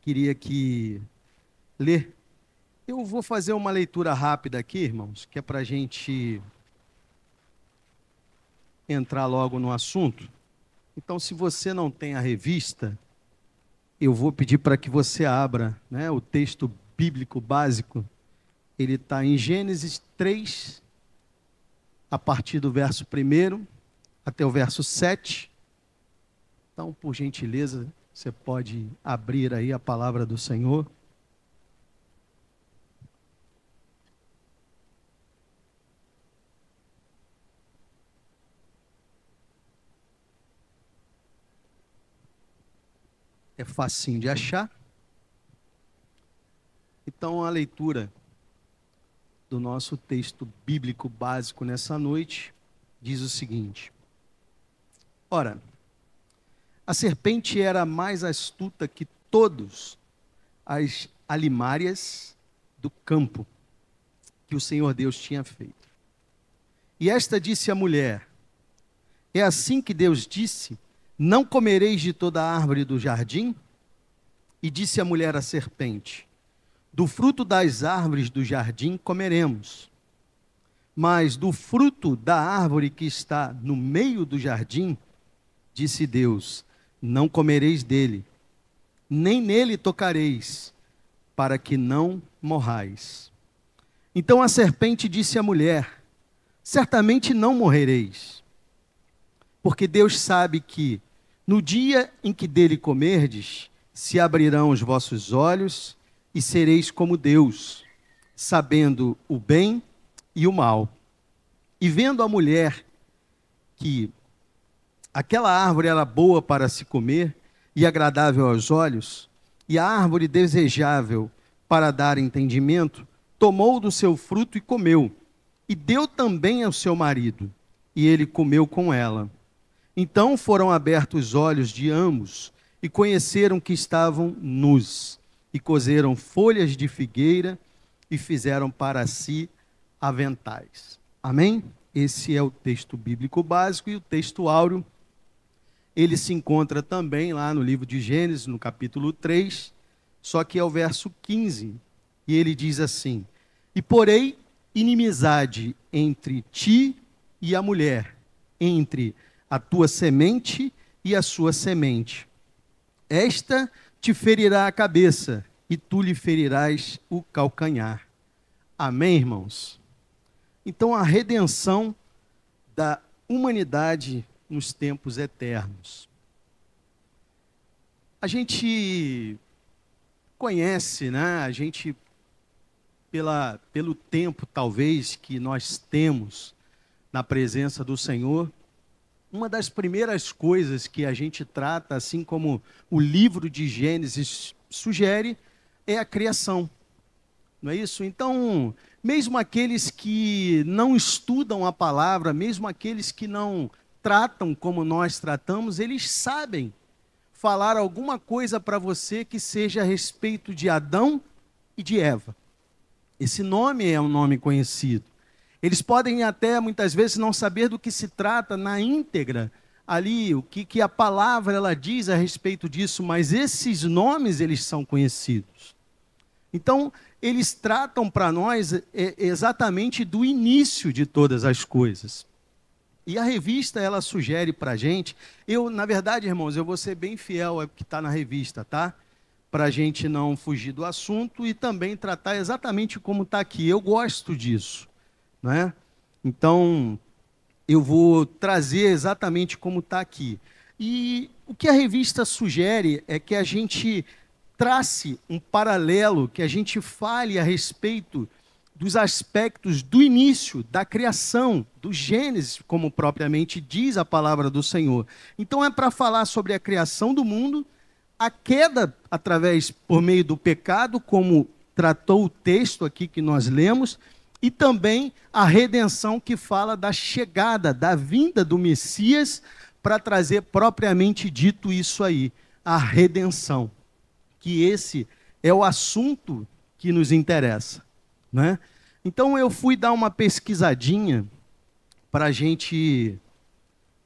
queria que ler. Eu vou fazer uma leitura rápida aqui, irmãos, que é para a gente entrar logo no assunto. Então, se você não tem a revista, eu vou pedir para que você abra, né, o texto bíblico básico. Ele está em Gênesis 3, a partir do verso 1 até o verso 7. Então, por gentileza, você pode abrir aí a palavra do Senhor. É facinho de achar. Então, a leitura do nosso texto bíblico básico nessa noite diz o seguinte: Ora, a serpente era mais astuta que todos as alimárias do campo que o Senhor Deus tinha feito. E esta disse à mulher: É assim que Deus disse: Não comereis de toda a árvore do jardim? E disse a mulher à serpente: Do fruto das árvores do jardim comeremos, mas do fruto da árvore que está no meio do jardim, disse Deus: Não comereis dele, nem nele tocareis, para que não morrais. Então a serpente disse à mulher: Certamente não morrereis, porque Deus sabe que no dia em que dele comerdes, se abrirão os vossos olhos e sereis como Deus, sabendo o bem e o mal. E vendo a mulher que aquela árvore era boa para se comer e agradável aos olhos, e a árvore desejável para dar entendimento, tomou do seu fruto e comeu, e deu também ao seu marido, e ele comeu com ela. Então foram abertos os olhos de ambos, e conheceram que estavam nus, e coseram folhas de figueira, e fizeram para si aventais. Amém? Esse é o texto bíblico básico, e o texto áureo, ele se encontra também lá no livro de Gênesis, no capítulo 3, só que é o verso 15, e ele diz assim: E porei inimizade entre ti e a mulher, entre a tua semente e a sua semente. Esta te ferirá a cabeça, e tu lhe ferirás o calcanhar. Amém, irmãos? Então, a redenção da humanidade nos tempos eternos. A gente conhece, né? A gente, pelo tempo, talvez, que nós temos na presença do Senhor, uma das primeiras coisas que a gente trata, assim como o livro de Gênesis sugere, é a criação. Não é isso? Então, mesmo aqueles que não estudam a palavra, mesmo aqueles que não tratam como nós tratamos, eles sabem falar alguma coisa para você que seja a respeito de Adão e de Eva. Esse nome é um nome conhecido. Eles podem até, muitas vezes, não saber do que se trata na íntegra, ali, o que a palavra ela diz a respeito disso, mas esses nomes, eles são conhecidos. Então, eles tratam para nós exatamente do início de todas as coisas. E a revista, ela sugere para a gente, na verdade, irmãos, eu vou ser bem fiel ao que está na revista, tá? Para a gente não fugir do assunto e também tratar exatamente como está aqui. Eu gosto disso. Né? Então, eu vou trazer exatamente como está aqui. E o que a revista sugere é que a gente trace um paralelo, que a gente fale a respeito dos aspectos do início, da criação, do Gênesis, como propriamente diz a palavra do Senhor. Então, é para falar sobre a criação do mundo, a queda por meio do pecado, como tratou o texto aqui que nós lemos, e também a redenção, que fala da chegada, da vinda do Messias, para trazer propriamente dito isso aí, a redenção. Que esse é o assunto que nos interessa. Né? Então eu fui dar uma pesquisadinha para a gente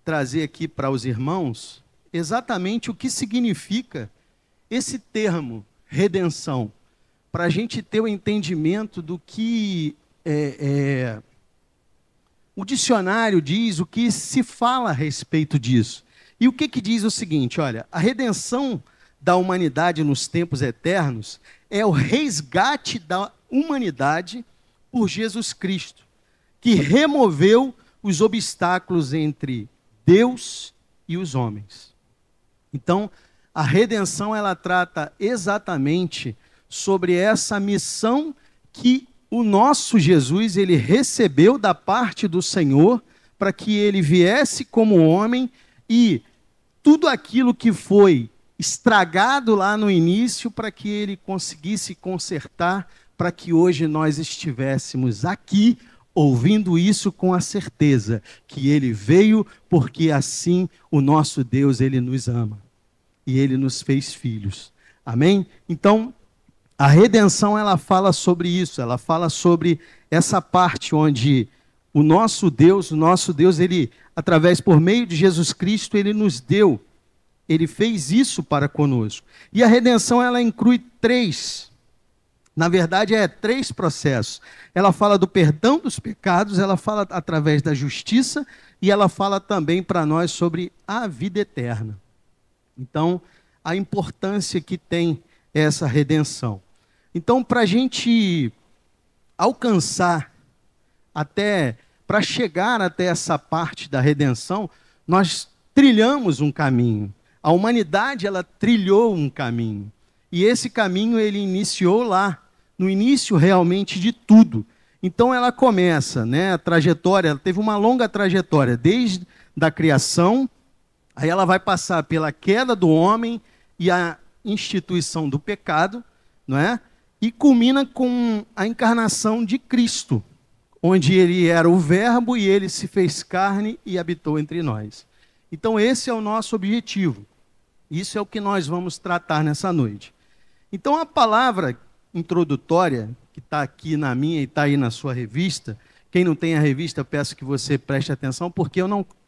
trazer aqui para os irmãos exatamente o que significa esse termo redenção, para a gente ter o entendimento do que o dicionário diz, o que se fala a respeito disso. E o que diz o seguinte, olha, a redenção da humanidade nos tempos eternos é o resgate da humanidade por Jesus Cristo, que removeu os obstáculos entre Deus e os homens. Então, a redenção, ela trata exatamente sobre essa missão que o nosso Jesus, ele recebeu da parte do Senhor, para que ele viesse como homem e tudo aquilo que foi estragado lá no início, para que ele conseguisse consertar, para que hoje nós estivéssemos aqui, ouvindo isso com a certeza que ele veio, porque assim o nosso Deus, ele nos ama. E ele nos fez filhos. Amém? Então, a redenção, ela fala sobre isso, ela fala sobre essa parte onde o nosso Deus, ele, através, por meio de Jesus Cristo, ele nos deu, ele fez isso para conosco. E a redenção, ela inclui três processos. Ela fala do perdão dos pecados, ela fala através da justiça, e ela fala também para nós sobre a vida eterna. Então, a importância que tem essa redenção. Então, para a gente alcançar para chegar até essa parte da redenção, nós trilhamos um caminho. A humanidade, ela trilhou um caminho. E esse caminho, ele iniciou lá, no início realmente de tudo. Então, ela começa, né, a trajetória, ela teve uma longa trajetória, desde a criação, aí ela vai passar pela queda do homem e a instituição do pecado, não é? E culmina com a encarnação de Cristo, onde ele era o verbo e ele se fez carne e habitou entre nós. Então esse é o nosso objetivo. Isso é o que nós vamos tratar nessa noite. Então a palavra introdutória, que está aqui na minha e está aí na sua revista, quem não tem a revista, eu peço que você preste atenção, porque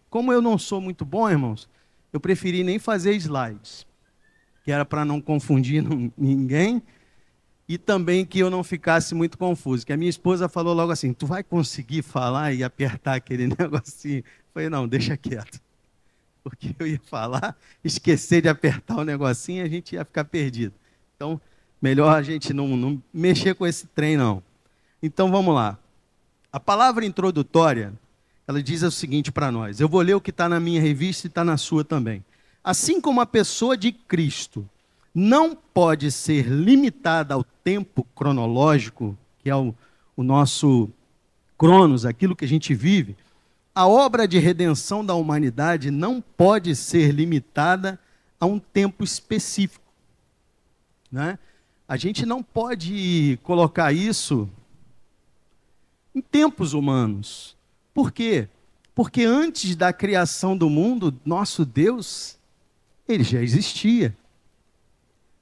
como eu não sou muito bom, irmãos, eu preferi nem fazer slides, que era para não confundir ninguém, e também que eu não ficasse muito confuso, que a minha esposa falou logo assim, tu vai conseguir falar e apertar aquele negocinho? Eu falei, não, deixa quieto, porque eu ia falar, esquecer de apertar o negocinho, a gente ia ficar perdido. Então, melhor a gente não mexer com esse trem, não. Então, vamos lá. A palavra introdutória, ela diz o seguinte para nós, eu vou ler o que está na minha revista e está na sua também. Assim como a pessoa de Cristo não pode ser limitada ao tempo cronológico, que é o nosso cronos, aquilo que a gente vive, a obra de redenção da humanidade não pode ser limitada a um tempo específico, né? A gente não pode colocar isso em tempos humanos. Por quê? Porque antes da criação do mundo, nosso Deus, ele já existia.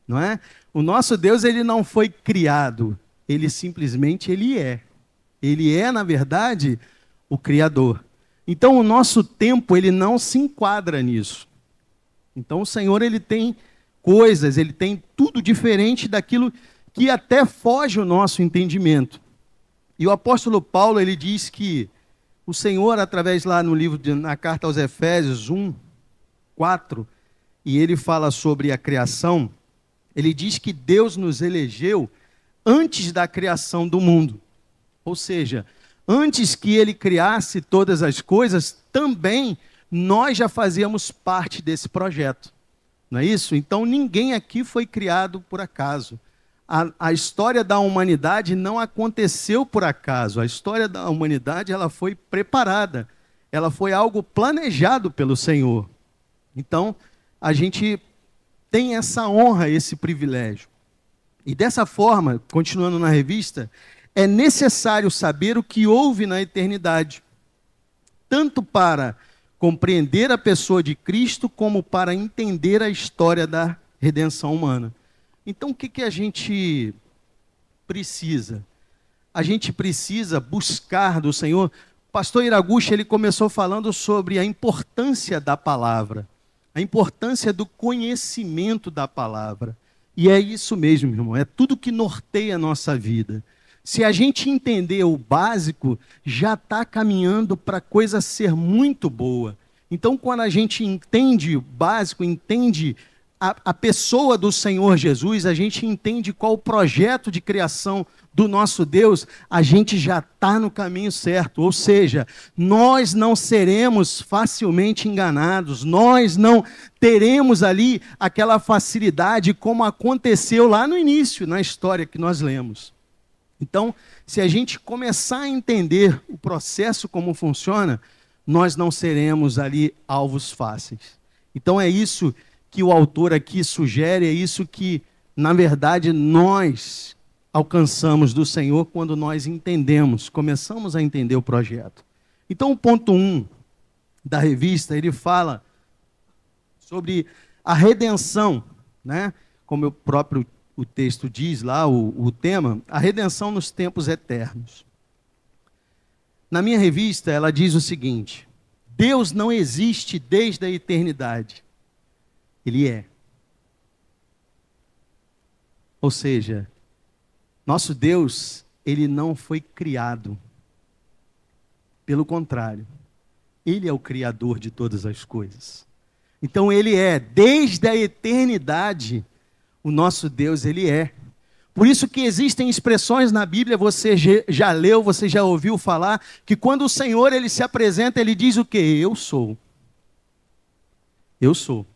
Não é? O nosso Deus, ele não foi criado, ele simplesmente ele é. Ele é, na verdade, o Criador. Então, o nosso tempo, ele não se enquadra nisso. Então, o Senhor, ele tem coisas, ele tem tudo diferente daquilo que até foge o nosso entendimento. E o apóstolo Paulo, ele diz que o Senhor, através lá no livro, na carta aos Efésios 1:4, e ele fala sobre a criação, ele diz que Deus nos elegeu antes da criação do mundo. Ou seja, antes que ele criasse todas as coisas, também nós já fazíamos parte desse projeto. Não é isso? Então ninguém aqui foi criado por acaso. A história da humanidade não aconteceu por acaso. A história da humanidade, ela foi preparada. Ela foi algo planejado pelo Senhor. Então, a gente tem essa honra, esse privilégio. E dessa forma, continuando na revista, é necessário saber o que houve na eternidade, tanto para compreender a pessoa de Cristo, como para entender a história da redenção humana. Então, o que a gente precisa? A gente precisa buscar do Senhor. O pastor Iraguchi, ele começou falando sobre a importância da palavra, a importância do conhecimento da palavra. E é isso mesmo, meu irmão, é tudo que norteia a nossa vida. Se a gente entender o básico, já está caminhando para a coisa ser muito boa. Então, quando a gente entende o básico, entende a pessoa do Senhor Jesus, a gente entende qual o projeto de criação do nosso Deus, a gente já está no caminho certo. Ou seja, nós não seremos facilmente enganados, nós não teremos ali aquela facilidade como aconteceu lá no início, na história que nós lemos. Então, se a gente começar a entender o processo como funciona, nós não seremos ali alvos fáceis. Então é isso que o autor aqui sugere, é isso que, na verdade, nós alcançamos do Senhor quando nós entendemos, começamos a entender o projeto. Então o ponto 1 da revista, ele fala sobre a redenção, né? Como o texto diz lá, o tema, a redenção nos tempos eternos. Na minha revista, ela diz o seguinte: Deus não existe desde a eternidade. Ele é. Ou seja, nosso Deus, ele não foi criado. Pelo contrário, ele é o criador de todas as coisas. Então ele é, desde a eternidade, o nosso Deus, ele é. Por isso que existem expressões na Bíblia, você já leu, você já ouviu falar, que quando o Senhor ele se apresenta, ele diz o quê? Eu sou. Eu sou.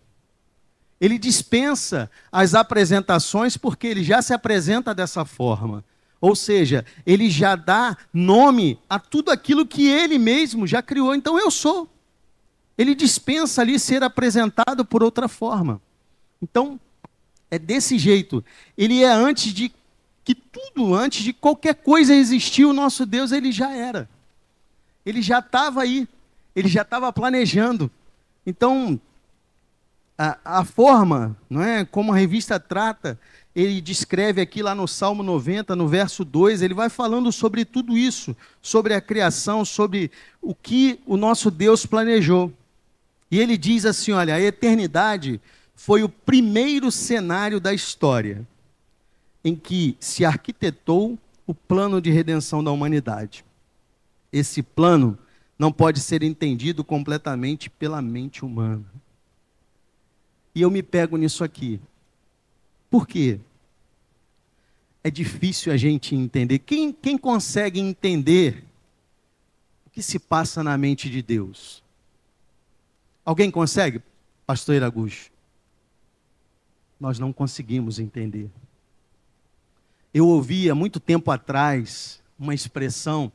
Ele dispensa as apresentações porque ele já se apresenta dessa forma. Ou seja, ele já dá nome a tudo aquilo que ele mesmo já criou. Então eu sou. Ele dispensa ali ser apresentado por outra forma. Então, é desse jeito. Ele é antes de que tudo, antes de qualquer coisa existir, o nosso Deus, ele já era. Ele já estava aí. Ele já estava planejando. Então, a forma, não é, como a revista trata, ele descreve aqui lá no Salmo 90, no verso 2, ele vai falando sobre tudo isso, sobre a criação, sobre o que o nosso Deus planejou. E ele diz assim, olha, a eternidade foi o primeiro cenário da história em que se arquitetou o plano de redenção da humanidade. Esse plano não pode ser entendido completamente pela mente humana. E eu me pego nisso aqui. Por quê? É difícil a gente entender. Quem consegue entender o que se passa na mente de Deus? Alguém consegue, pastor Iraguchi? Nós não conseguimos entender. Eu ouvi há muito tempo atrás uma expressão,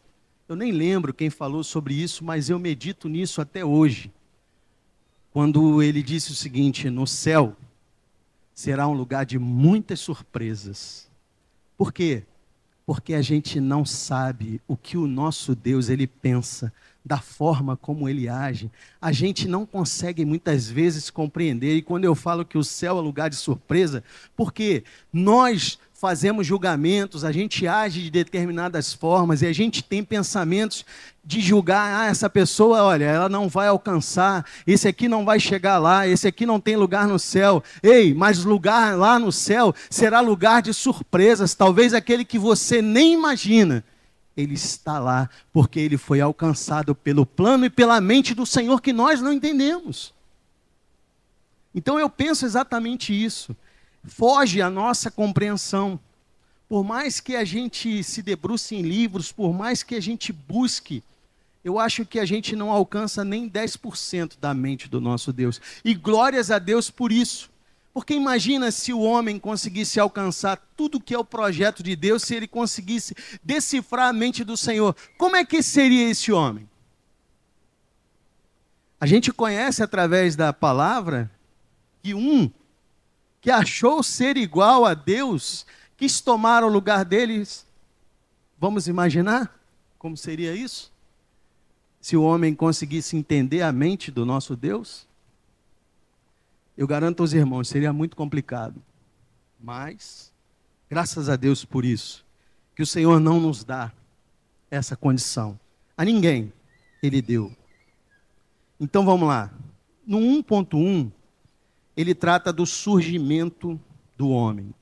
eu nem lembro quem falou sobre isso, mas eu medito nisso até hoje. Quando ele disse o seguinte: no céu será um lugar de muitas surpresas. Por quê? Porque a gente não sabe o que o nosso Deus ele pensa, da forma como ele age. A gente não consegue muitas vezes compreender. E quando eu falo que o céu é lugar de surpresa, porque nós fazemos julgamentos, a gente age de determinadas formas e a gente tem pensamentos de julgar, essa pessoa, olha, ela não vai alcançar, esse aqui não vai chegar lá, esse aqui não tem lugar no céu. Ei, mas lugar lá no céu será lugar de surpresas, talvez aquele que você nem imagina. Ele está lá porque ele foi alcançado pelo plano e pela mente do Senhor que nós não entendemos. Então eu penso exatamente isso. Foge à nossa compreensão. Por mais que a gente se debruce em livros, por mais que a gente busque, eu acho que a gente não alcança nem 10% da mente do nosso Deus. E glórias a Deus por isso. Porque imagina se o homem conseguisse alcançar tudo que é o projeto de Deus, se ele conseguisse decifrar a mente do Senhor. Como é que seria esse homem? A gente conhece através da palavra que que achou ser igual a Deus, quis tomar o lugar deles. Vamos imaginar como seria isso? Se o homem conseguisse entender a mente do nosso Deus? Eu garanto aos irmãos, seria muito complicado. Mas, graças a Deus por isso, que o Senhor não nos dá essa condição. A ninguém Ele deu. Então vamos lá. No 1.1, ele trata do surgimento do homem.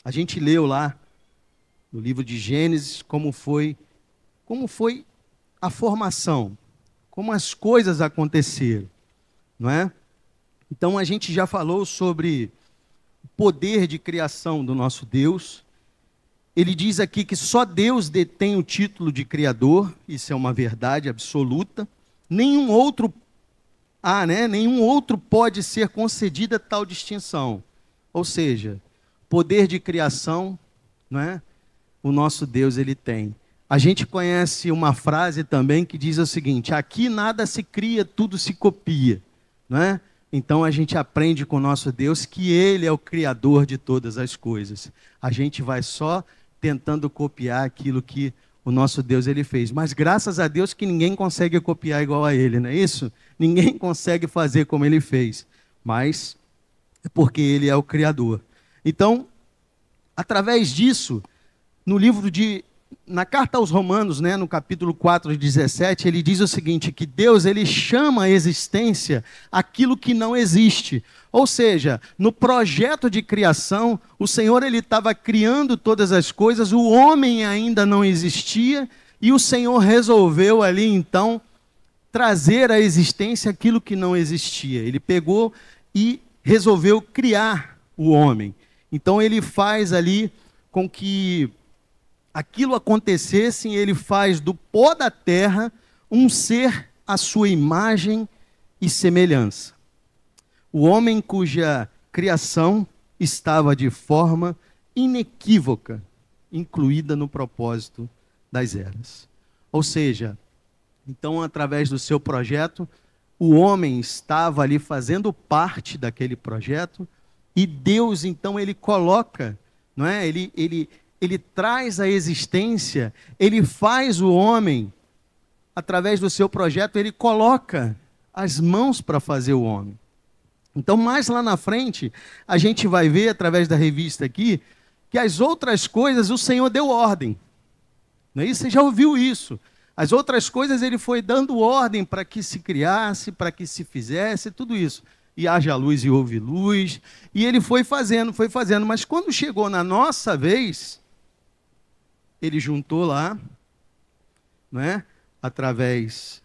A gente leu lá no livro de Gênesis como foi a formação, como as coisas aconteceram, não é? Então a gente já falou sobre o poder de criação do nosso Deus. Ele diz aqui que só Deus detém o título de Criador, isso é uma verdade absoluta. Nenhum outro pode ser concedida tal distinção. Ou seja, poder de criação, não é? O nosso Deus ele tem. A gente conhece uma frase também que diz o seguinte: aqui nada se cria, tudo se copia, não é? Então a gente aprende com o nosso Deus que Ele é o Criador de todas as coisas. A gente vai só tentando copiar aquilo que o nosso Deus ele fez. Mas graças a Deus que ninguém consegue copiar igual a Ele, não é isso? Ninguém consegue fazer como Ele fez. Mas é porque Ele é o Criador. Então, através disso, na carta aos Romanos, né, no capítulo 4, 17, ele diz o seguinte, que Deus ele chama a existência aquilo que não existe. Ou seja, no projeto de criação, o Senhor ele estava criando todas as coisas, o homem ainda não existia, e o Senhor resolveu ali então trazer à existência aquilo que não existia. Ele pegou e resolveu criar o homem. Então ele faz ali com que aquilo acontecesse, ele faz do pó da terra um ser à sua imagem e semelhança. O homem cuja criação estava de forma inequívoca, incluída no propósito das eras. Ou seja, então através do seu projeto, o homem estava ali fazendo parte daquele projeto, e Deus então ele coloca, não é? Ele traz a existência, ele faz o homem, através do seu projeto, ele coloca as mãos para fazer o homem. Então, mais lá na frente, a gente vai ver, através da revista aqui, que as outras coisas o Senhor deu ordem. Não é isso? Você já ouviu isso? As outras coisas ele foi dando ordem para que se criasse, para que se fizesse, tudo isso. E haja luz e houve luz. E ele foi fazendo. Mas quando chegou na nossa vez, ele juntou lá, não é? Através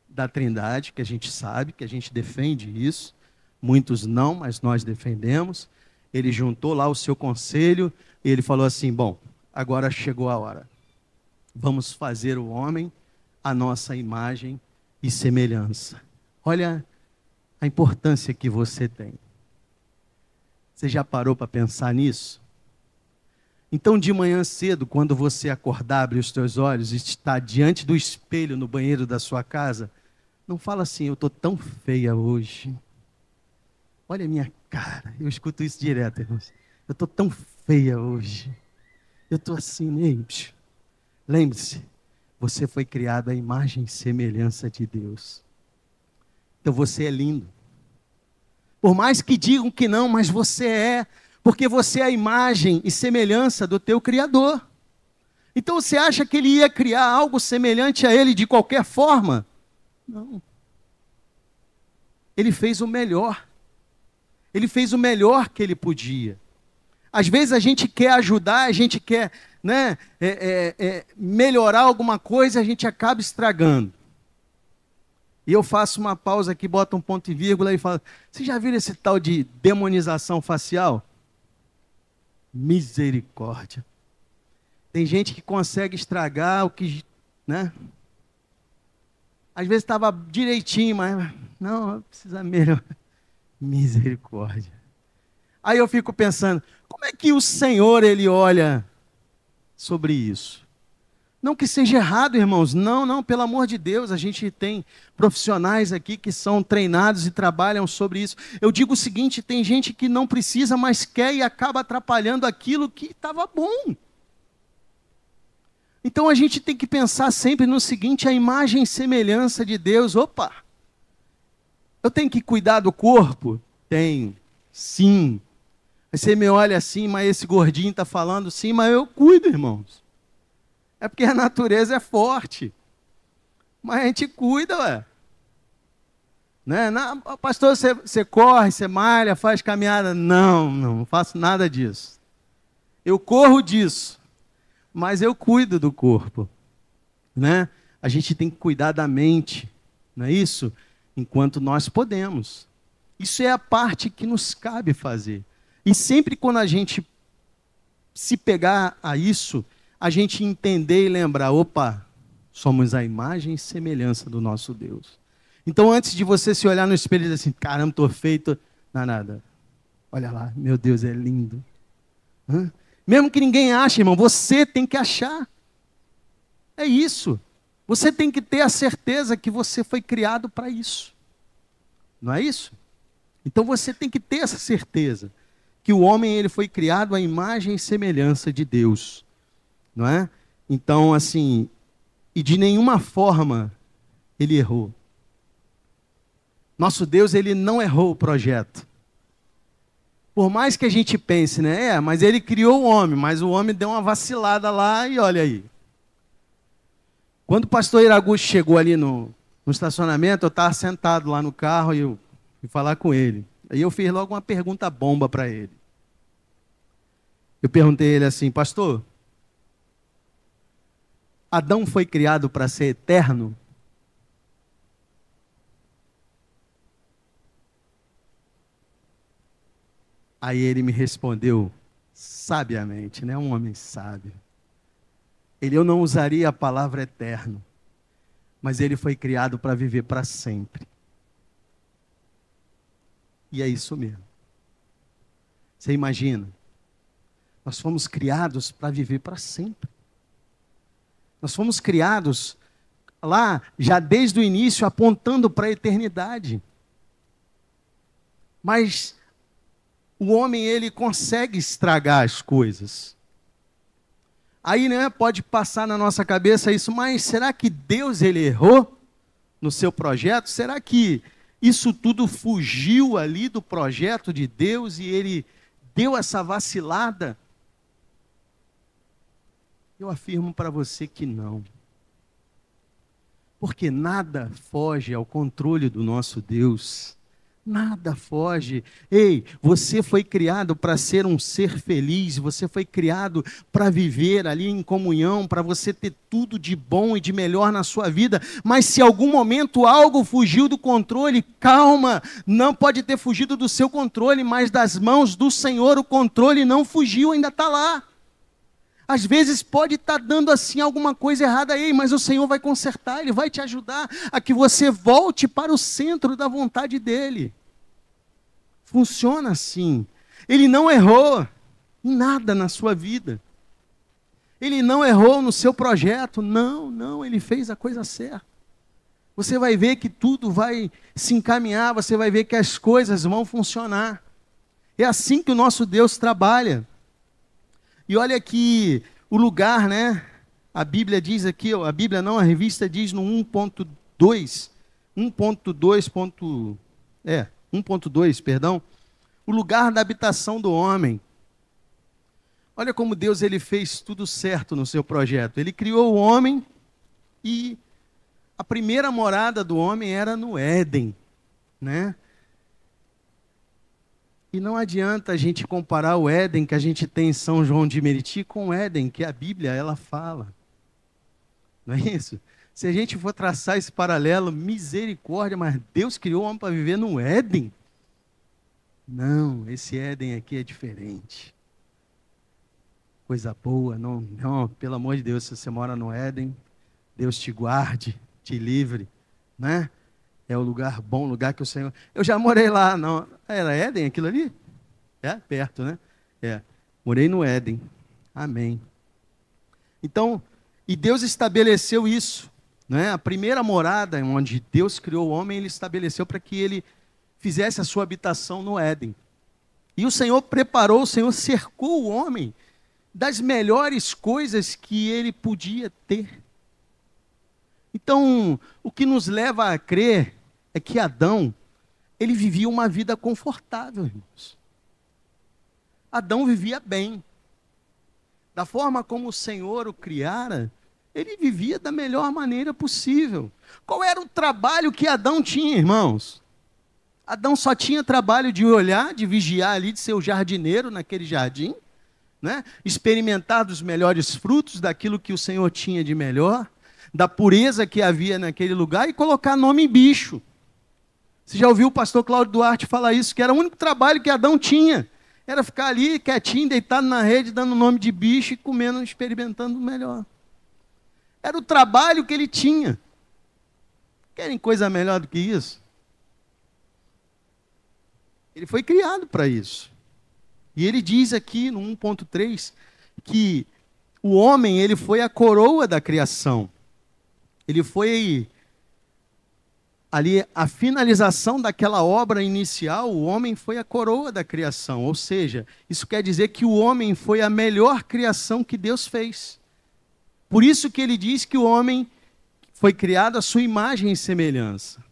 da Trindade, que a gente sabe, que a gente defende isso. Muitos não, mas nós defendemos. Ele juntou lá o seu conselho e ele falou assim, bom, agora chegou a hora. Vamos fazer o homem à nossa imagem e semelhança. Olha a importância que você tem. Você já parou para pensar nisso? Então, de manhã cedo, quando você acordar, abrir os teus olhos e está diante do espelho no banheiro da sua casa, não fala assim, eu estou tão feia hoje. Olha a minha cara. Eu escuto isso direto, irmãos. Eu estou tão feia hoje. Eu estou assim, nem. Lembre-se, você foi criado à imagem e semelhança de Deus. Então você é lindo. Por mais que digam que não, mas você é. Porque você é a imagem e semelhança do teu Criador. Então você acha que ele ia criar algo semelhante a ele de qualquer forma? Não. Ele fez o melhor. Ele fez o melhor que ele podia. Às vezes a gente quer ajudar, a gente quer, né, melhorar alguma coisa, a gente acaba estragando. E eu faço uma pausa aqui, boto um ponto e vírgula e falo, vocês já viram esse tal de demonização facial? Misericórdia. Tem gente que consegue estragar o que, né? Às vezes estava direitinho, mas não, precisa melhorar. Misericórdia. Aí eu fico pensando, como é que o Senhor, ele olha sobre isso? Não que seja errado, irmãos, não, pelo amor de Deus, a gente tem profissionais aqui que são treinados e trabalham sobre isso. Eu digo o seguinte, tem gente que não precisa, mas quer e acaba atrapalhando aquilo que estava bom. Então a gente tem que pensar sempre no seguinte, a imagem e semelhança de Deus, opa, eu tenho que cuidar do corpo? Tenho, sim. Aí você me olha assim, mas esse gordinho está falando, sim, mas eu cuido, irmãos. É porque a natureza é forte. Mas a gente cuida, ué. Né? Não, pastor, você corre, você malha, faz caminhada. Não, não faço nada disso. Eu corro disso, mas eu cuido do corpo. Né? A gente tem que cuidar da mente, não é isso? Enquanto nós podemos. Isso é a parte que nos cabe fazer. E sempre quando a gente se pegar a isso, a gente entender e lembrar, opa, somos a imagem e semelhança do nosso Deus. Então, antes de você se olhar no espelho e dizer assim, caramba, estou feito, não é nada. Olha lá, meu Deus, é lindo. Hã? Mesmo que ninguém ache, irmão, você tem que achar. É isso. Você tem que ter a certeza que você foi criado para isso. Não é isso? Então, você tem que ter essa certeza que o homem ele foi criado à imagem e semelhança de Deus. Não é? Então, assim, e de nenhuma forma ele errou. Nosso Deus, ele não errou o projeto. Por mais que a gente pense, né? Mas ele criou o homem, mas o homem deu uma vacilada lá e olha aí. Quando o pastor Iraguchi chegou ali no estacionamento, eu estava sentado lá no carro e eu fui falar com ele. Aí eu fiz logo uma pergunta bomba para ele. Eu perguntei a ele assim, pastor, Adão foi criado para ser eterno? Aí ele me respondeu sabiamente, né? Um homem sábio. Eu não usaria a palavra eterno, mas ele foi criado para viver para sempre. E é isso mesmo. Você imagina? Nós fomos criados para viver para sempre. Nós fomos criados lá, já desde o início, apontando para a eternidade. Mas o homem, ele consegue estragar as coisas. Aí, né, pode passar na nossa cabeça isso, mas será que Deus, ele errou no seu projeto? Será que isso tudo fugiu ali do projeto de Deus e ele deu essa vacilada? Eu afirmo para você que não. Porque nada foge ao controle do nosso Deus. Nada foge. Ei, você foi criado para ser um ser feliz, você foi criado para viver ali em comunhão, para você ter tudo de bom e de melhor na sua vida, mas se em algum momento algo fugiu do controle, calma, não pode ter fugido do seu controle, mas das mãos do Senhor o controle não fugiu, ainda está lá. Às vezes pode estar dando assim alguma coisa errada aí, mas o Senhor vai consertar, Ele vai te ajudar a que você volte para o centro da vontade dEle. Funciona assim. Ele não errou em nada na sua vida. Ele não errou no seu projeto. Não, Ele fez a coisa certa. Você vai ver que tudo vai se encaminhar, você vai ver que as coisas vão funcionar. É assim que o nosso Deus trabalha. E olha aqui o lugar, né? A Bíblia diz aqui, a Bíblia não, a revista diz no 1.2, perdão, o lugar da habitação do homem. Olha como Deus ele fez tudo certo no seu projeto. Ele criou o homem e a primeira morada do homem era no Éden, né? E não adianta a gente comparar o Éden que a gente tem em São João de Meriti com o Éden que a Bíblia ela fala. Não é isso? Se a gente for traçar esse paralelo, misericórdia, mas Deus criou o homem para viver no Éden? Não, esse Éden aqui é diferente. Coisa boa, não, pelo amor de Deus, se você mora no Éden, Deus te guarde, te livre, né? É o lugar bom, lugar que o Senhor... Eu já morei lá, não. Era Éden aquilo ali? É, perto, né? É, morei no Éden. Amém. Então, e Deus estabeleceu isso, né? A primeira morada onde Deus criou o homem, Ele estabeleceu para que ele fizesse a sua habitação no Éden. E o Senhor preparou, o Senhor cercou o homem das melhores coisas que ele podia ter. Então, o que nos leva a crer é que Adão, ele vivia uma vida confortável, irmãos. Adão vivia bem. Da forma como o Senhor o criara, ele vivia da melhor maneira possível. Qual era o trabalho que Adão tinha, irmãos? Adão só tinha trabalho de olhar, de vigiar ali, de ser o jardineiro naquele jardim, né? Experimentar dos melhores frutos, daquilo que o Senhor tinha de melhor, da pureza que havia naquele lugar e colocar nome em bicho. Você já ouviu o pastor Cláudio Duarte falar isso, que era o único trabalho que Adão tinha. Era ficar ali quietinho, deitado na rede, dando nome de bicho e comendo, experimentando o melhor. Era o trabalho que ele tinha. Querem coisa melhor do que isso? Ele foi criado para isso. E ele diz aqui no 1.3 que o homem, ele foi a coroa da criação. Ele foi ali a finalização daquela obra inicial, o homem foi a coroa da criação. Ou seja, isso quer dizer que o homem foi a melhor criação que Deus fez. Por isso que ele diz que o homem foi criado à sua imagem e semelhança.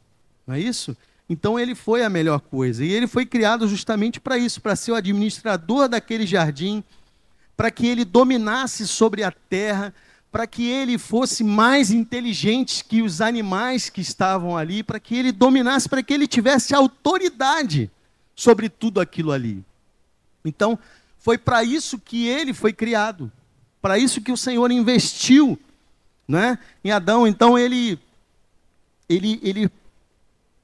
Não é isso? Então ele foi a melhor coisa. E ele foi criado justamente para isso, para ser o administrador daquele jardim, para que ele dominasse sobre a terra, para que ele fosse mais inteligente que os animais que estavam ali, para que ele dominasse, para que ele tivesse autoridade sobre tudo aquilo ali. Então, foi para isso que ele foi criado, para isso que o Senhor investiu, né, em Adão. Então ele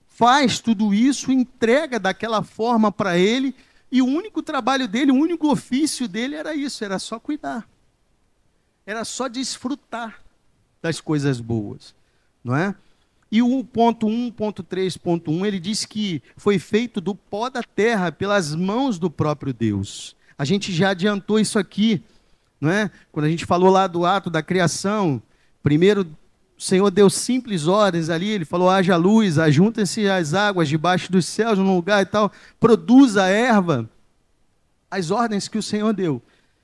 faz tudo isso, entrega daquela forma para ele, e o único trabalho dele, o único ofício dele era isso, era só cuidar. Era só desfrutar das coisas boas, não é? E o ponto 1.3.1, ele diz que foi feito do pó da terra, pelas mãos do próprio Deus. A gente já adiantou isso aqui, não é? Quando a gente falou lá do ato da criação, primeiro o Senhor deu simples ordens ali, ele falou, haja luz, ajuntem-se as águas debaixo dos céus, num lugar e tal, produza a erva, as ordens que o Senhor deu.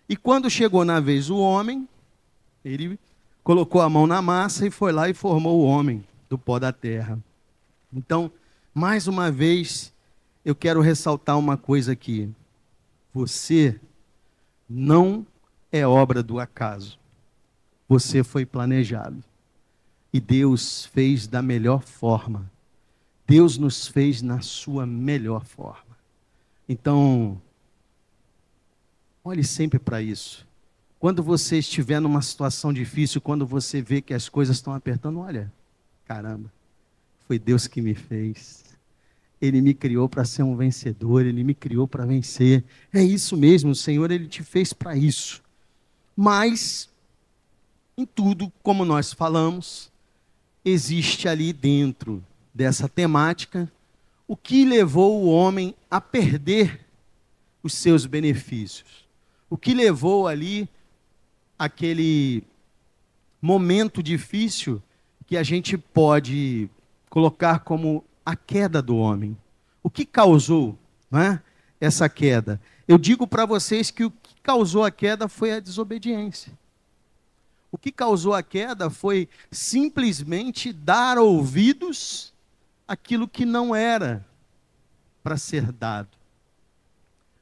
E quando chegou na vez o homem, ele colocou a mão na massa e foi lá e formou o homem do pó da terra. Então, mais uma vez, eu quero ressaltar uma coisa aqui. Você não é obra do acaso. Você foi planejado. E Deus fez da melhor forma. Deus nos fez na sua melhor forma. Então, olhe sempre para isso. Quando você estiver numa situação difícil, quando você vê que as coisas estão apertando, olha, caramba, foi Deus que me fez. Ele me criou para ser um vencedor, Ele me criou para vencer. É isso mesmo, o Senhor, Ele te fez para isso. Mas, em tudo, como nós falamos, existe ali dentro dessa temática o que levou o homem a perder os seus benefícios. O que levou ali aquele momento difícil que a gente pode colocar como a queda do homem. O que causou, não é, essa queda? Eu digo para vocês que o que causou a queda foi a desobediência. O que causou a queda foi simplesmente dar ouvidos àquilo que não era para ser dado.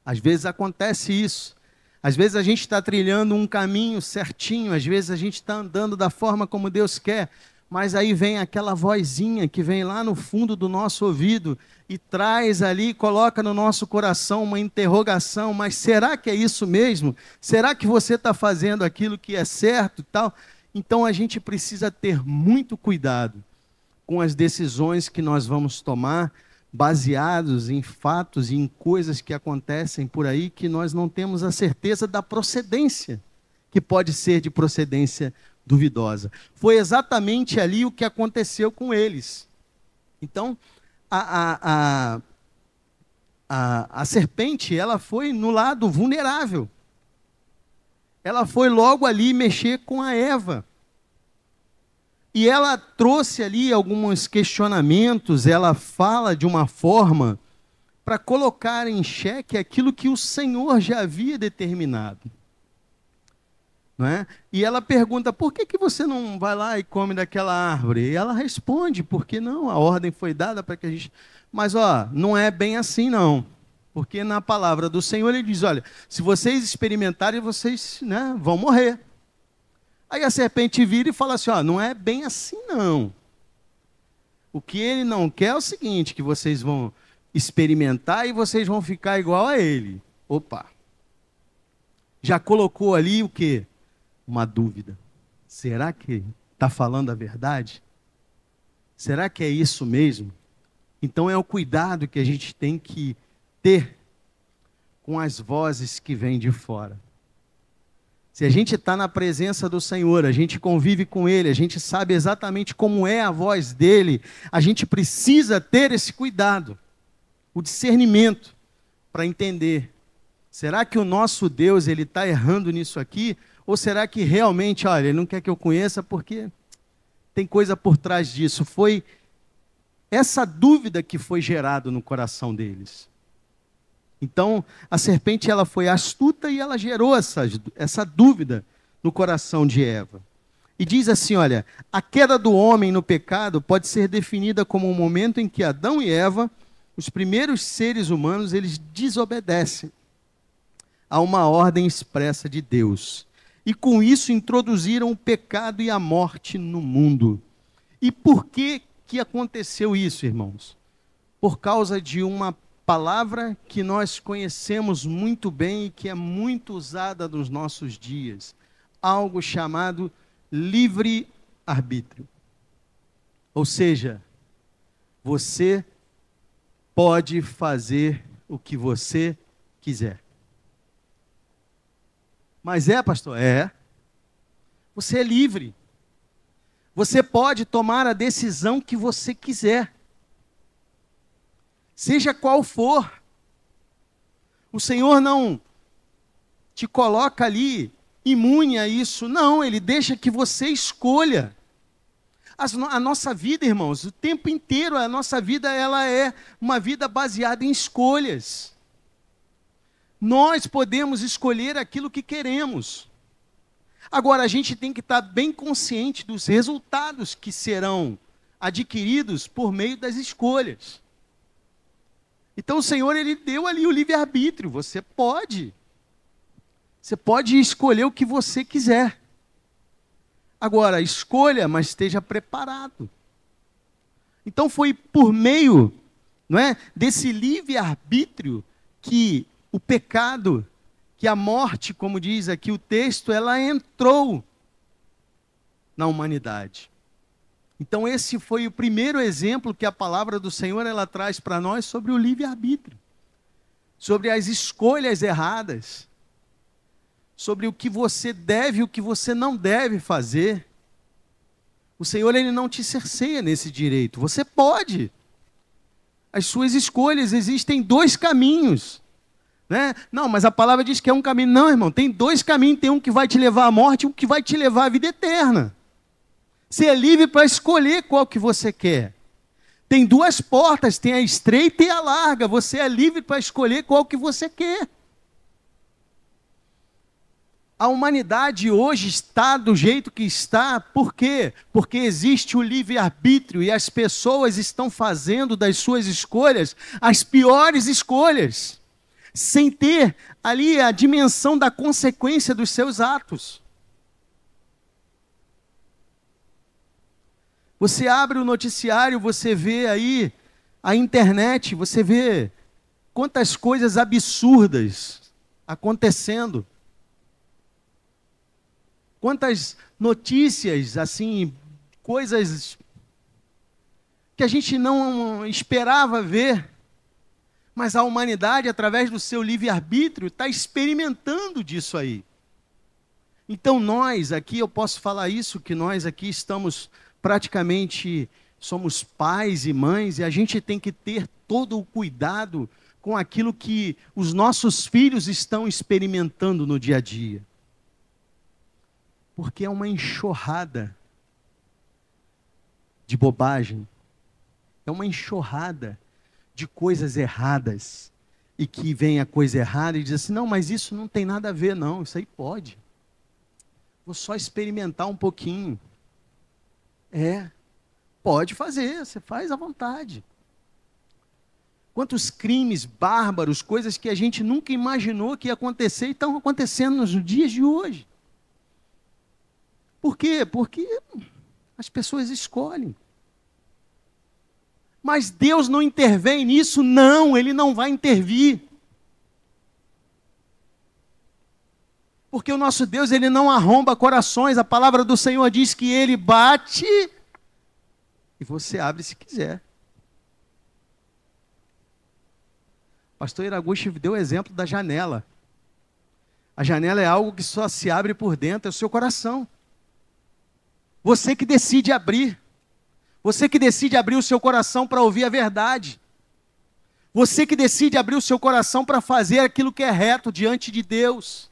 Às vezes acontece isso. Às vezes a gente está trilhando um caminho certinho, às vezes a gente está andando da forma como Deus quer, mas aí vem aquela vozinha que vem lá no fundo do nosso ouvido e traz ali, coloca no nosso coração uma interrogação, mas será que é isso mesmo? Será que você está fazendo aquilo que é certo e tal? Então a gente precisa ter muito cuidado com as decisões que nós vamos tomar, baseados em fatos e em coisas que acontecem por aí que nós não temos a certeza da procedência, que pode ser de procedência duvidosa. Foi exatamente ali o que aconteceu com eles. Então, a serpente, ela foi no lado vulnerável. Ela foi logo ali mexer com a Eva. E ela trouxe ali alguns questionamentos, ela fala de uma forma para colocar em xeque aquilo que o Senhor já havia determinado. Não é? E ela pergunta, por que você não vai lá e come daquela árvore? E ela responde, porque não, a ordem foi dada para que a gente... Mas, não é bem assim não. Porque na palavra do Senhor ele diz, olha, se vocês experimentarem, vocês, né, vão morrer. Aí a serpente vira e fala assim, não é bem assim não. O que ele não quer é o seguinte, que vocês vão experimentar e vocês vão ficar igual a ele. Opa! Já colocou ali o quê? Uma dúvida. Será que está falando a verdade? Será que é isso mesmo? Então é o cuidado que a gente tem que ter com as vozes que vêm de fora. Se a gente está na presença do Senhor, a gente convive com Ele, a gente sabe exatamente como é a voz dEle, a gente precisa ter esse cuidado, o discernimento, para entender. Será que o nosso Deus ele está errando nisso aqui? Ou será que realmente, olha, Ele não quer que eu conheça porque tem coisa por trás disso? Foi essa dúvida que foi gerada no coração deles. Então, a serpente ela foi astuta e ela gerou essa dúvida no coração de Eva. E diz assim, olha, a queda do homem no pecado pode ser definida como um momento em que Adão e Eva, os primeiros seres humanos, eles desobedecem a uma ordem expressa de Deus. E com isso introduziram o pecado e a morte no mundo. E por que aconteceu isso, irmãos? Por causa de uma palavra que nós conhecemos muito bem e que é muito usada nos nossos dias. Algo chamado livre-arbítrio. Ou seja, você pode fazer o que você quiser. Mas pastor? Você é livre. Você pode tomar a decisão que você quiser. Seja qual for. O Senhor não te coloca ali imune a isso. Não, Ele deixa que você escolha. A nossa vida, irmãos, o tempo inteiro, a nossa vida ela é uma vida baseada em escolhas. Nós podemos escolher aquilo que queremos. Agora, a gente tem que estar bem consciente dos resultados que serão adquiridos por meio das escolhas. Então, o Senhor, Ele deu ali o livre-arbítrio. Você pode escolher o que você quiser. Agora, escolha, mas esteja preparado. Então, foi por meio, desse livre-arbítrio que o pecado, que a morte, como diz aqui o texto, ela entrou na humanidade. Então esse foi o primeiro exemplo que a palavra do Senhor ela traz para nós sobre o livre-arbítrio, sobre as escolhas erradas, sobre o que você deve e o que você não deve fazer. O Senhor ele não te cerceia nesse direito, você pode. As suas escolhas, existem dois caminhos. Não, mas a palavra diz que é um caminho. Não, irmão, tem dois caminhos. Tem um que vai te levar à morte e um que vai te levar à vida eterna. Você é livre para escolher qual que você quer. Tem duas portas, tem a estreita e a larga. Você é livre para escolher qual que você quer. A humanidade hoje está do jeito que está. Por quê? Porque existe o livre-arbítrio e as pessoas estão fazendo das suas escolhas as piores escolhas, sem ter ali a dimensão da consequência dos seus atos. Você abre o noticiário, você vê aí a internet, você vê quantas coisas absurdas acontecendo. Quantas notícias, assim, coisas que a gente não esperava ver. Mas a humanidade, através do seu livre-arbítrio, está experimentando disso aí. Então nós aqui, eu posso falar isso, que nós aqui estamos praticamente, somos pais e mães, e a gente tem que ter todo o cuidado com aquilo que os nossos filhos estão experimentando no dia a dia. Porque é uma enxurrada de bobagem, é uma enxurrada de coisas erradas, e que vem a coisa errada e diz assim, não, mas isso não tem nada a ver não, isso aí pode. Vou só experimentar um pouquinho. Pode fazer, você faz à vontade. Quantos crimes bárbaros, coisas que a gente nunca imaginou que ia acontecer e estão acontecendo nos dias de hoje. Por quê? Porque as pessoas escolhem. Mas Deus não intervém nisso? Não, Ele não vai intervir. Porque o nosso Deus, Ele não arromba corações. A palavra do Senhor diz que Ele bate e você abre se quiser. Pastor Iraguchi deu o exemplo da janela. A janela é algo que só se abre por dentro, é o seu coração. Você que decide abrir. Você que decide abrir o seu coração para ouvir a verdade. Você que decide abrir o seu coração para fazer aquilo que é reto diante de Deus.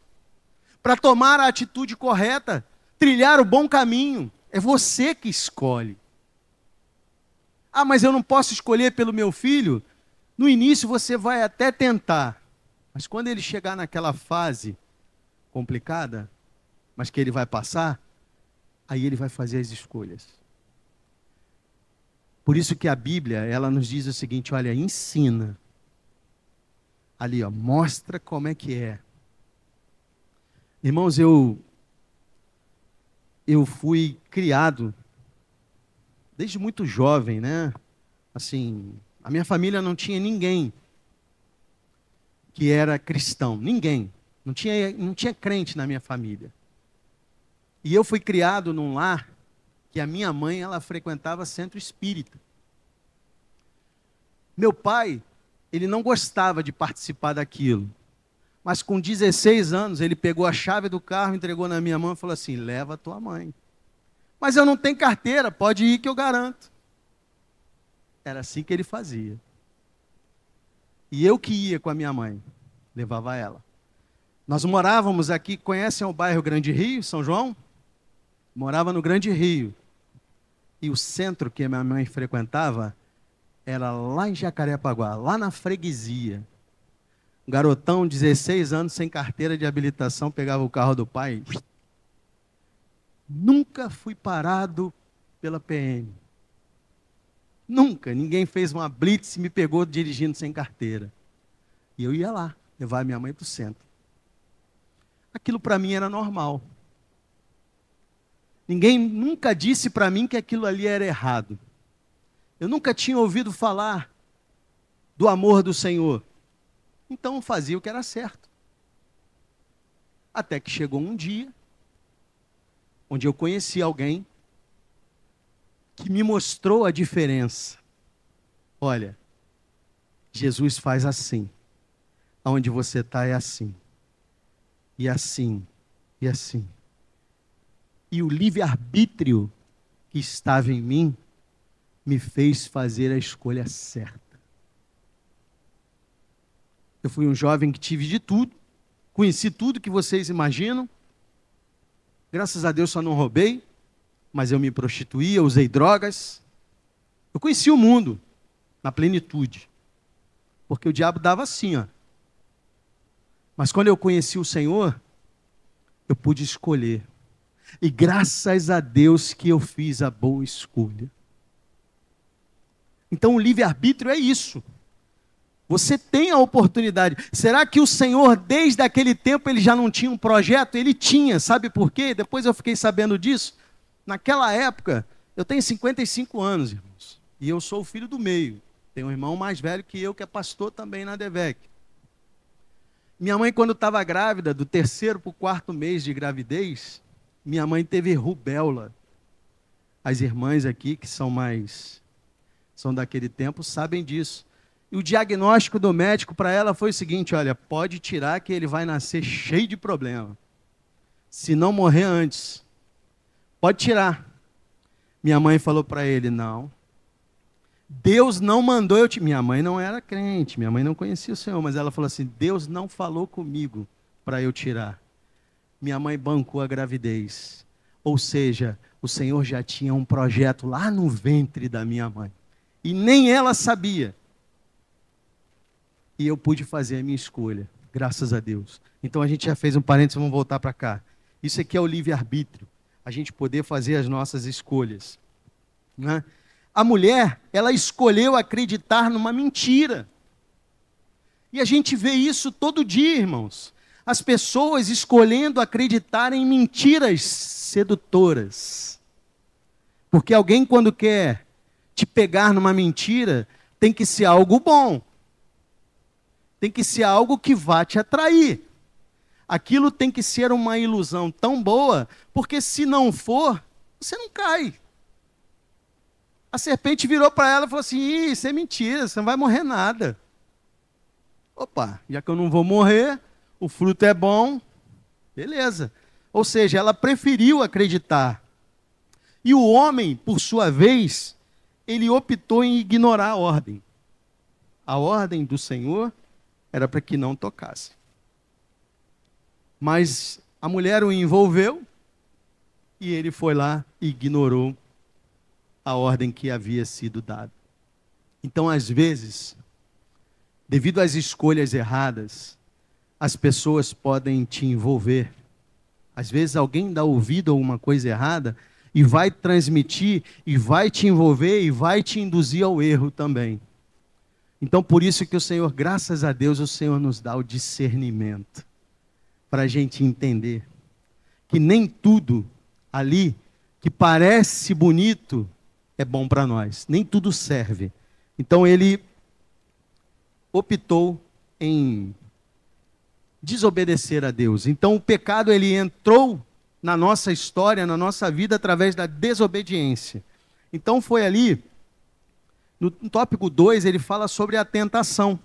Para tomar a atitude correta, trilhar o bom caminho. É você que escolhe. Ah, mas eu não posso escolher pelo meu filho? No início você vai até tentar, mas quando ele chegar naquela fase complicada, mas que ele vai passar, aí ele vai fazer as escolhas. Por isso que a Bíblia, ela nos diz o seguinte, olha, ensina. Ali, ó, mostra como é que é. Irmãos, eu fui criado desde muito jovem, né? Assim, a minha família não tinha ninguém que era cristão, ninguém. Não tinha crente na minha família. E eu fui criado num lar que a minha mãe, ela frequentava centro espírita. Meu pai, ele não gostava de participar daquilo. Mas com 16 anos, ele pegou a chave do carro, entregou na minha mão e falou assim, leva a tua mãe. Mas eu não tenho carteira, pode ir que eu garanto. Era assim que ele fazia. E eu que ia com a minha mãe, levava ela. Nós morávamos aqui, conhecem o bairro Grande Rio, São João? Morava no Grande Rio. E o centro que a minha mãe frequentava era lá em Jacarepaguá, lá na freguesia. Um garotão, 16 anos, sem carteira de habilitação, pegava o carro do pai. Nunca fui parado pela PM. Nunca. Ninguém fez uma blitz e me pegou dirigindo sem carteira. E eu ia lá, levar a minha mãe para o centro. Aquilo para mim era normal. Ninguém nunca disse para mim que aquilo ali era errado. Eu nunca tinha ouvido falar do amor do Senhor. Então eu fazia o que era certo. Até que chegou um dia, onde eu conheci alguém que me mostrou a diferença. Olha, Jesus faz assim. Aonde você está é assim. E assim. E assim. E o livre-arbítrio que estava em mim me fez fazer a escolha certa. Eu fui um jovem que tive de tudo, conheci tudo que vocês imaginam. Graças a Deus só não roubei, mas eu me prostituía, usei drogas. Eu conheci o mundo na plenitude, porque o diabo dava assim, ó. Mas quando eu conheci o Senhor, eu pude escolher. E graças a Deus que eu fiz a boa escolha. Então o livre-arbítrio é isso. Você tem a oportunidade. Será que o Senhor, desde aquele tempo, ele já não tinha um projeto? Ele tinha, sabe por quê? Depois eu fiquei sabendo disso. Naquela época, eu tenho 55 anos, irmãos. E eu sou o filho do meio. Tenho um irmão mais velho que eu, que é pastor também na DEVEC. Minha mãe, quando estava grávida, do 3º para o 4º mês de gravidez, minha mãe teve rubéola. As irmãs aqui, que são daquele tempo, sabem disso. E o diagnóstico do médico para ela foi o seguinte, olha, pode tirar que ele vai nascer cheio de problema. Se não morrer antes, pode tirar. Minha mãe falou para ele, não. Deus não mandou eu tirar. Minha mãe não era crente, minha mãe não conhecia o Senhor, mas ela falou assim, Deus não falou comigo para eu tirar. Minha mãe bancou a gravidez. Ou seja, o Senhor já tinha um projeto lá no ventre da minha mãe. E nem ela sabia. E eu pude fazer a minha escolha, graças a Deus. Então a gente já fez um parênteses, vamos voltar para cá. Isso aqui é o livre-arbítrio, a gente poder fazer as nossas escolhas. Né? A mulher, ela escolheu acreditar numa mentira. E a gente vê isso todo dia, irmãos. As pessoas escolhendo acreditar em mentiras sedutoras. Porque alguém quando quer te pegar numa mentira, tem que ser algo bom. Tem que ser algo que vá te atrair. Aquilo tem que ser uma ilusão tão boa, porque se não for, você não cai. A serpente virou para ela e falou assim: isso é mentira, você não vai morrer nada. Opa, já que eu não vou morrer, o fruto é bom, beleza. Ou seja, ela preferiu acreditar. E o homem, por sua vez, ele optou em ignorar a ordem. A ordem do Senhor era para que não tocasse. Mas a mulher o envolveu e ele foi lá e ignorou a ordem que havia sido dada. Então, às vezes, devido às escolhas erradas, as pessoas podem te envolver. Às vezes alguém dá ouvido a alguma coisa errada e vai transmitir, e vai te envolver, e vai te induzir ao erro também. Então, por isso que o Senhor, graças a Deus, o Senhor nos dá o discernimento, para a gente entender que nem tudo ali que parece bonito é bom para nós, nem tudo serve. Então ele optou em desobedecer a Deus. Então o pecado ele entrou na nossa história, na nossa vida, através da desobediência. Então foi ali, no tópico 2, ele fala sobre a tentação,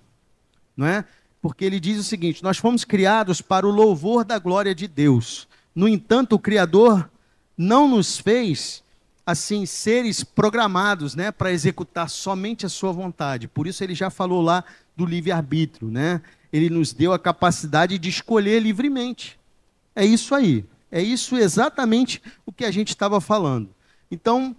não é? Porque ele diz o seguinte: nós fomos criados para o louvor da glória de Deus. No entanto, o Criador não nos fez, assim, seres programados, né, para executar somente a sua vontade. Por isso ele já falou lá do livre-arbítrio, né? Ele nos deu a capacidade de escolher livremente. É isso aí. É isso exatamente o que a gente estava falando. Então,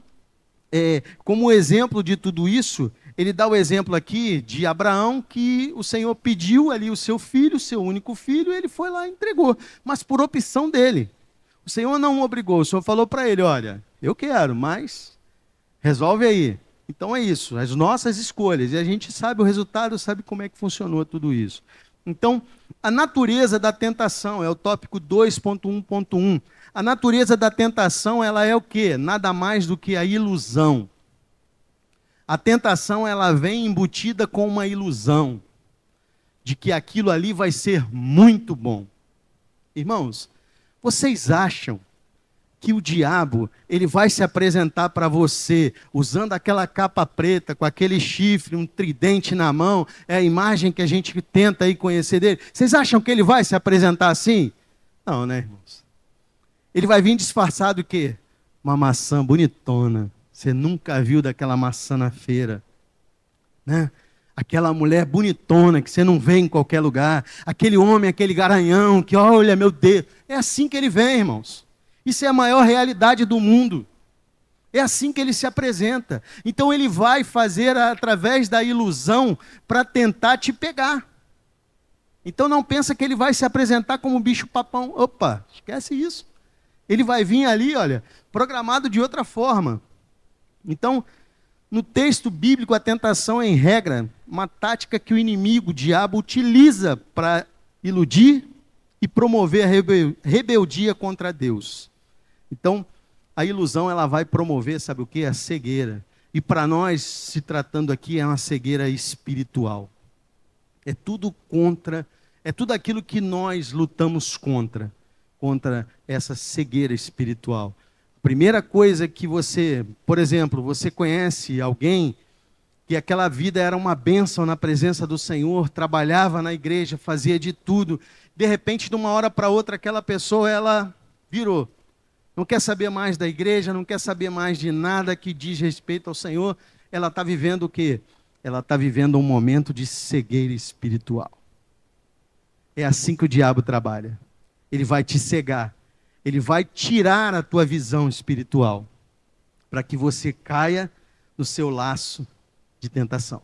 como exemplo de tudo isso, ele dá o exemplo aqui de Abraão, que o Senhor pediu ali o seu filho, o seu único filho, e ele foi lá e entregou, mas por opção dele. O Senhor não o obrigou, o Senhor falou para ele: olha, eu quero, mas resolve aí. Então é isso, as nossas escolhas, e a gente sabe o resultado, sabe como é que funcionou tudo isso. Então, a natureza da tentação, é o tópico 2.1.1. A natureza da tentação, ela é o quê? Nada mais do que a ilusão. A tentação, ela vem embutida com uma ilusão de que aquilo ali vai ser muito bom. Irmãos, vocês acham que o diabo, ele vai se apresentar para você usando aquela capa preta, com aquele chifre, um tridente na mão, é a imagem que a gente tenta aí conhecer dele? Vocês acham que ele vai se apresentar assim? Não, né, irmãos? Ele vai vir disfarçado o quê? Uma maçã bonitona. Você nunca viu daquela maçã na feira, né? Aquela mulher bonitona que você não vê em qualquer lugar. Aquele homem, aquele garanhão que, olha, meu Deus. É assim que ele vem, irmãos. Isso é a maior realidade do mundo. É assim que ele se apresenta. Então ele vai fazer através da ilusão para tentar te pegar. Então não pensa que ele vai se apresentar como um bicho papão. Opa, esquece isso. Ele vai vir ali, olha, programado de outra forma. Então, no texto bíblico, a tentação é, em regra, uma tática que o inimigo, o diabo, utiliza para iludir e promover a rebeldia contra Deus. Então, a ilusão, ela vai promover, sabe o quê? A cegueira. E para nós, se tratando aqui, é uma cegueira espiritual. É tudo contra, é tudo aquilo que nós lutamos contra essa cegueira espiritual. A primeira coisa que você, por exemplo, você conhece alguém que aquela vida era uma bênção na presença do Senhor, trabalhava na igreja, fazia de tudo. De repente, de uma hora para outra, aquela pessoa, ela virou. Não quer saber mais da igreja, não quer saber mais de nada que diz respeito ao Senhor. Ela está vivendo o quê? Ela está vivendo um momento de cegueira espiritual. É assim que o diabo trabalha. Ele vai te cegar. Ele vai tirar a tua visão espiritual para que você caia no seu laço de tentação.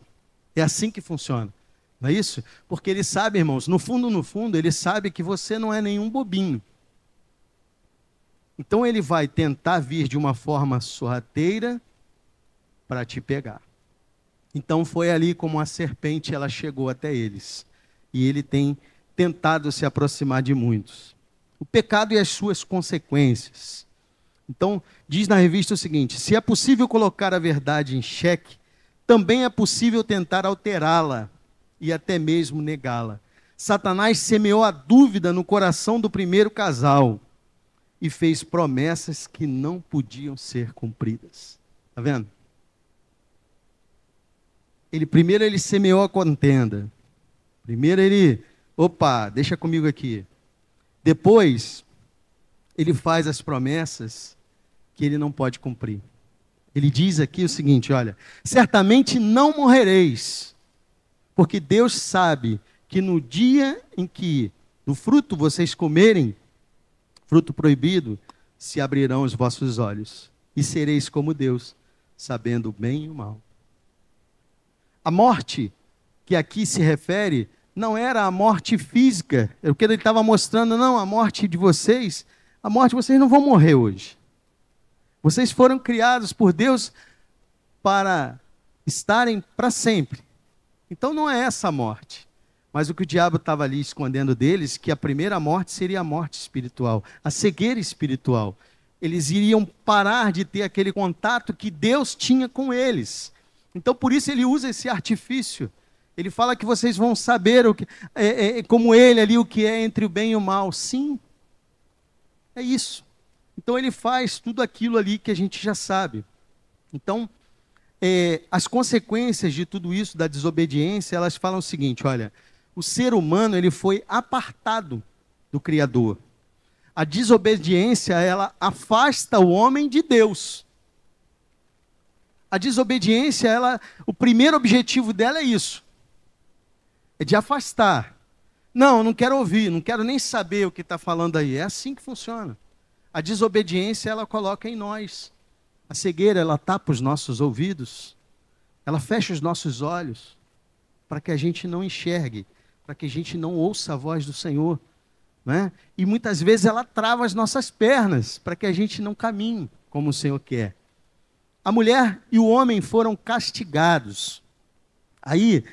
É assim que funciona. Não é isso? Porque ele sabe, irmãos, no fundo, ele sabe que você não é nenhum bobinho. Então ele vai tentar vir de uma forma sorrateira para te pegar. Então foi ali como a serpente, ela chegou até eles. E ele tem tentado se aproximar de muitos. O pecado e as suas consequências. Então, diz na revista o seguinte: se é possível colocar a verdade em xeque, também é possível tentar alterá-la e até mesmo negá-la. Satanás semeou a dúvida no coração do primeiro casal e fez promessas que não podiam ser cumpridas. Está vendo? Primeiro ele semeou a contenda. Primeiro deixa comigo aqui. Depois, ele faz as promessas que ele não pode cumprir. Ele diz aqui o seguinte, olha: certamente não morrereis, porque Deus sabe que no dia em que do fruto vocês comerem, fruto proibido, se abrirão os vossos olhos, e sereis como Deus, sabendo o bem e o mal. A morte que aqui se refere não era a morte física, é o que ele estava mostrando, não, a morte de vocês não vão morrer hoje. Vocês foram criados por Deus para estarem para sempre. Então não é essa a morte. Mas o que o diabo estava ali escondendo deles, que a primeira morte seria a morte espiritual, a cegueira espiritual. Eles iriam parar de ter aquele contato que Deus tinha com eles. Então por isso ele usa esse artifício. Ele fala que vocês vão saber como ele ali, o que é entre o bem e o mal. Sim, é isso. Então ele faz tudo aquilo ali que a gente já sabe. Então, as consequências de tudo isso, da desobediência, elas falam o seguinte, olha: o ser humano ele foi apartado do Criador. A desobediência, ela afasta o homem de Deus. A desobediência, o primeiro objetivo dela é isso. É de afastar. Não, não quero ouvir, não quero nem saber o que está falando aí. É assim que funciona. A desobediência, ela coloca em nós. A cegueira, ela tapa os nossos ouvidos. Ela fecha os nossos olhos para que a gente não enxergue, para que a gente não ouça a voz do Senhor. Né? E muitas vezes ela trava as nossas pernas para que a gente não caminhe como o Senhor quer. A mulher e o homem foram castigados. Aí,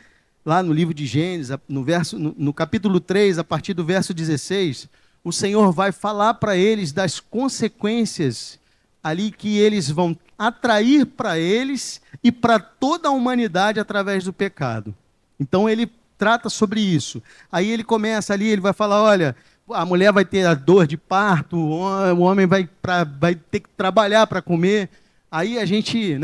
lá no livro de Gênesis, no capítulo 3, a partir do verso 16, o Senhor vai falar para eles das consequências ali que eles vão atrair para eles e para toda a humanidade através do pecado. Então ele trata sobre isso. Aí ele começa ali, ele vai falar, olha, a mulher vai ter a dor de parto, o homem vai ter que trabalhar para comer. Aí a gente,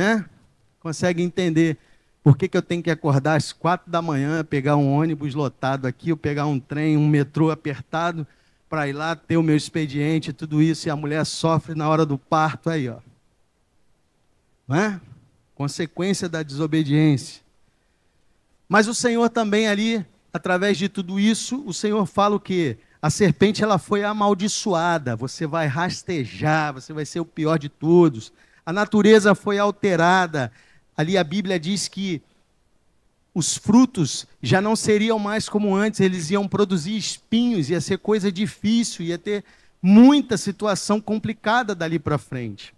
consegue entender por que eu tenho que acordar às 4 da manhã, pegar um ônibus lotado aqui, ou pegar um trem, um metrô apertado, para ir lá ter o meu expediente, tudo isso, e a mulher sofre na hora do parto, aí, ó. Não é? Consequência da desobediência. Mas o Senhor também ali, através de tudo isso, o Senhor fala o quê? A serpente, ela foi amaldiçoada, você vai rastejar, você vai ser o pior de todos. A natureza foi alterada. Ali a Bíblia diz que os frutos já não seriam mais como antes, eles iam produzir espinhos, ia ser coisa difícil, ia ter muita situação complicada dali para frente.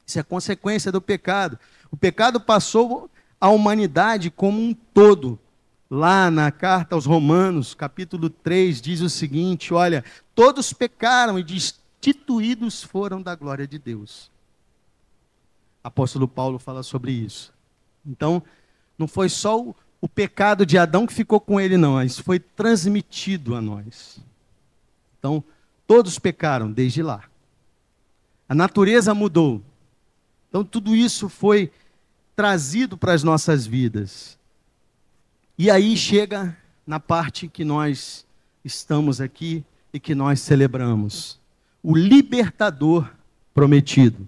Isso é consequência do pecado. O pecado passou a humanidade como um todo. Lá na carta aos Romanos, capítulo 3, diz o seguinte, olha, todos pecaram e destituídos foram da glória de Deus. Apóstolo Paulo fala sobre isso. Então, não foi só o pecado de Adão que ficou com ele, não. Isso foi transmitido a nós. Então, todos pecaram desde lá. A natureza mudou. Então, tudo isso foi trazido para as nossas vidas. E aí chega na parte que nós estamos aqui e que nós celebramos. O libertador prometido.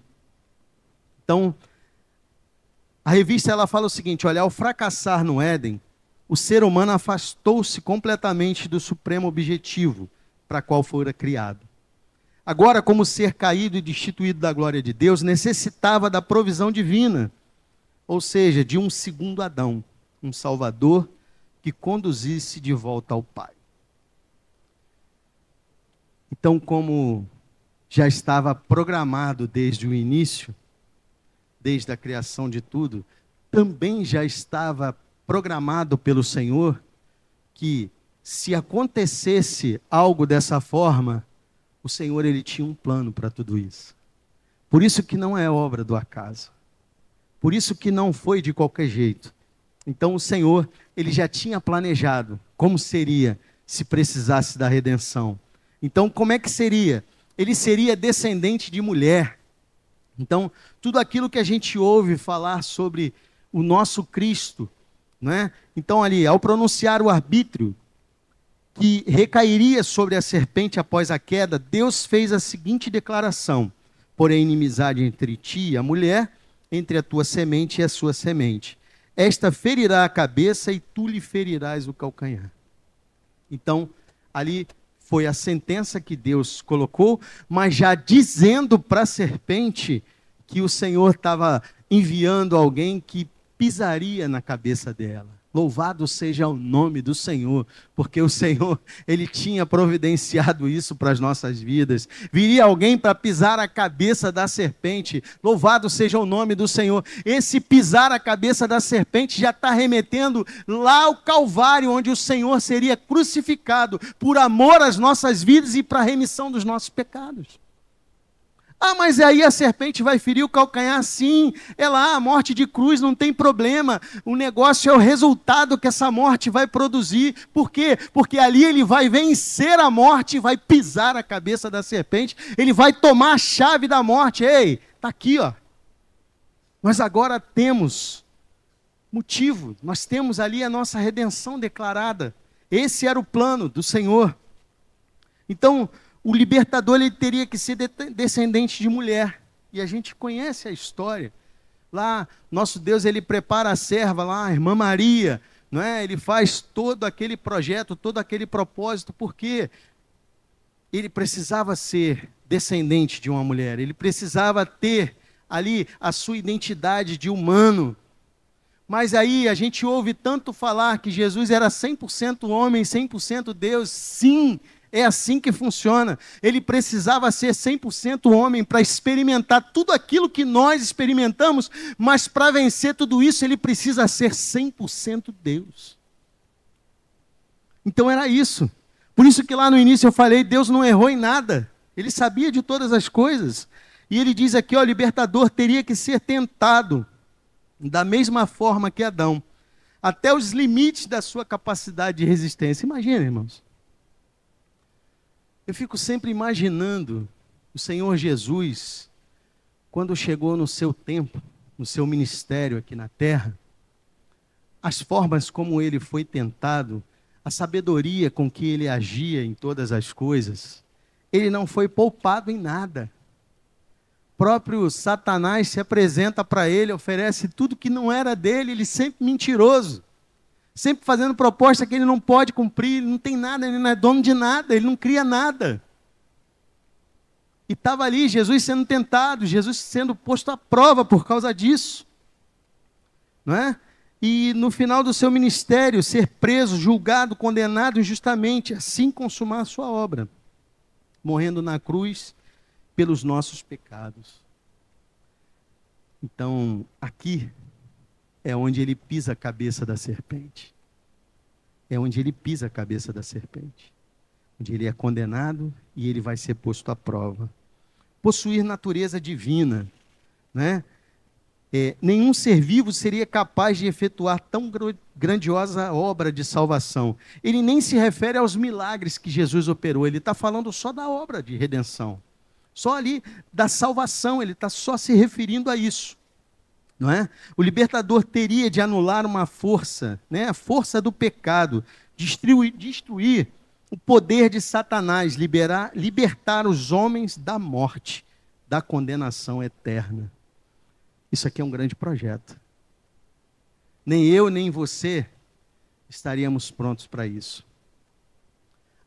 Então, a revista ela fala o seguinte, olha, ao fracassar no Éden, o ser humano afastou-se completamente do supremo objetivo para qual fora criado. Agora, como ser caído e destituído da glória de Deus, necessitava da provisão divina, ou seja, de um segundo Adão, um Salvador que conduzisse de volta ao Pai. Então, como já estava programado desde o início, desde a criação de tudo, também já estava programado pelo Senhor que, se acontecesse algo dessa forma, o Senhor ele tinha um plano para tudo isso. Por isso que não é obra do acaso. Por isso que não foi de qualquer jeito. Então o Senhor, ele já tinha planejado como seria se precisasse da redenção. Então como é que seria? Ele seria descendente de mulher. Então tudo aquilo que a gente ouve falar sobre o nosso Cristo, não é? Então ali, ao pronunciar o arbítrio que recairia sobre a serpente após a queda, Deus fez a seguinte declaração: porém inimizade entre ti e a mulher, entre a tua semente e a sua semente. Esta ferirá a cabeça e tu lhe ferirás o calcanhar. Então, ali foi a sentença que Deus colocou, mas já dizendo para a serpente que o Senhor estava enviando alguém que pisaria na cabeça dela. Louvado seja o nome do Senhor, porque o Senhor, ele tinha providenciado isso para as nossas vidas. Viria alguém para pisar a cabeça da serpente. Louvado seja o nome do Senhor. Esse pisar a cabeça da serpente já está remetendo lá ao Calvário, onde o Senhor seria crucificado por amor às nossas vidas e para a remissão dos nossos pecados. Ah, mas aí a serpente vai ferir o calcanhar? Sim, a morte de cruz, não tem problema. O negócio é o resultado que essa morte vai produzir. Por quê? Porque ali ele vai vencer a morte, vai pisar a cabeça da serpente, ele vai tomar a chave da morte. Ei, está aqui, ó. Nós agora temos motivo, nós temos ali a nossa redenção declarada. Esse era o plano do Senhor. Então, o libertador, ele teria que ser descendente de mulher. E a gente conhece a história. Lá, nosso Deus, ele prepara a serva lá, a irmã Maria, não é? Ele faz todo aquele projeto, todo aquele propósito, porque ele precisava ser descendente de uma mulher. Ele precisava ter ali a sua identidade de humano. Mas aí a gente ouve tanto falar que Jesus era 100% homem, 100% Deus. Sim, é assim que funciona. Ele precisava ser 100% homem para experimentar tudo aquilo que nós experimentamos, mas para vencer tudo isso, ele precisa ser 100% Deus. Então era isso. Por isso que lá no início eu falei, Deus não errou em nada. Ele sabia de todas as coisas. E ele diz aqui, o libertador teria que ser tentado da mesma forma que Adão, até os limites da sua capacidade de resistência. Imagina, irmãos. Eu fico sempre imaginando o Senhor Jesus, quando chegou no seu tempo, no seu ministério aqui na terra, as formas como ele foi tentado, a sabedoria com que ele agia em todas as coisas. Ele não foi poupado em nada. O próprio Satanás se apresenta para ele, oferece tudo que não era dele, ele sempre mentiroso. Sempre fazendo proposta que ele não pode cumprir, ele não tem nada, ele não é dono de nada, ele não cria nada. E estava ali Jesus sendo tentado, Jesus sendo posto à prova por causa disso. Não é? E no final do seu ministério, ser preso, julgado, condenado injustamente, assim consumar a sua obra, morrendo na cruz pelos nossos pecados. Então, aqui é onde ele pisa a cabeça da serpente. É onde ele pisa a cabeça da serpente. Onde ele é condenado e ele vai ser posto à prova. Possuir natureza divina, né? Nenhum ser vivo seria capaz de efetuar tão grandiosa obra de salvação. Ele nem se refere aos milagres que Jesus operou, ele está falando só da obra de redenção. Só ali da salvação, ele está só se referindo a isso. Não é? O libertador teria de anular uma força, né? A força do pecado, destruir o poder de Satanás, libertar os homens da morte, da condenação eterna. Isso aqui é um grande projeto. Nem eu, nem você estaríamos prontos para isso.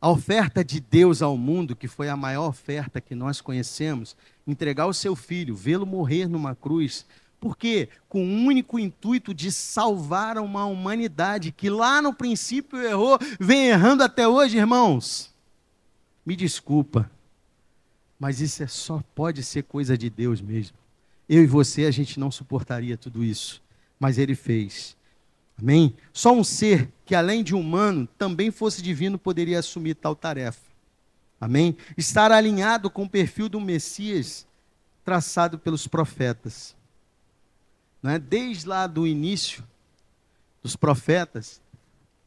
A oferta de Deus ao mundo, que foi a maior oferta que nós conhecemos, entregar o seu filho, vê-lo morrer numa cruz, porque com o único intuito de salvar uma humanidade que lá no princípio errou, vem errando até hoje, irmãos. Me desculpa, mas isso só pode ser coisa de Deus mesmo. Eu e você, a gente não suportaria tudo isso, mas ele fez. Amém? Só um ser que além de humano, também fosse divino, poderia assumir tal tarefa. Amém? Estar alinhado com o perfil do Messias traçado pelos profetas. Não é? Desde lá do início dos profetas,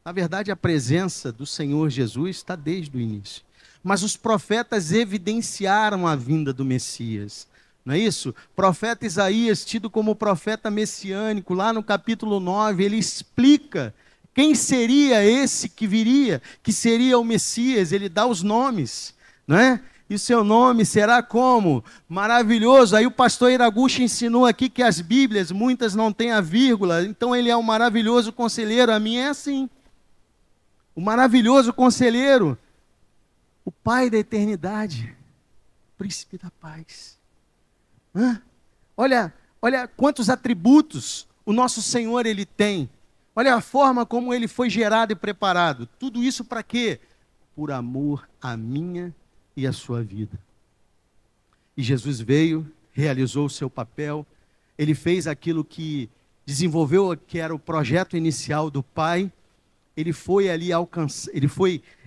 na verdade a presença do Senhor Jesus está desde o início. Mas os profetas evidenciaram a vinda do Messias. Não é isso? Profeta Isaías, tido como profeta messiânico, lá no capítulo 9, ele explica quem seria esse que viria, que seria o Messias. Ele dá os nomes, não é? E o seu nome será como? Maravilhoso. Aí o pastor Iraguchi ensinou aqui que as Bíblias, muitas não têm a vírgula, então ele é um maravilhoso conselheiro. A minha é assim. O maravilhoso conselheiro, o Pai da eternidade, príncipe da paz. Olha quantos atributos o nosso Senhor ele tem. Olha a forma como ele foi gerado e preparado. Tudo isso para quê? Por amor à minha e à sua vida. E Jesus veio, realizou o seu papel, ele fez aquilo que desenvolveu, que era o projeto inicial do Pai. Ele foi ali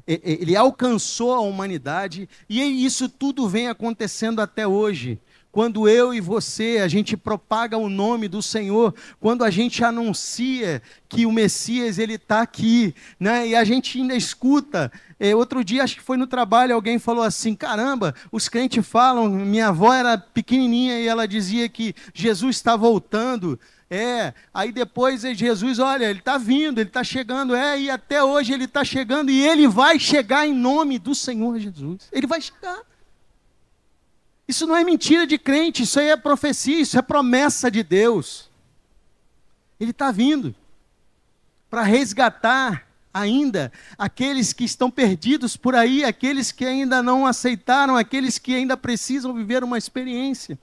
ele alcançou a humanidade, e isso tudo vem acontecendo até hoje. Quando eu e você, a gente propaga o nome do Senhor, quando a gente anuncia que o Messias, ele está aqui, né? E a gente ainda escuta. Outro dia, acho que foi no trabalho, alguém falou assim, caramba, os crentes falam, minha avó era pequenininha e ela dizia que Jesus está voltando. Aí depois Jesus, olha, ele está vindo, ele está chegando, e até hoje ele está chegando, e ele vai chegar em nome do Senhor Jesus. Ele vai chegar. Isso não é mentira de crente, isso aí é profecia, isso é promessa de Deus. Ele está vindo para resgatar ainda aqueles que estão perdidos por aí, aqueles que ainda não aceitaram, aqueles que ainda precisam viver uma experiência.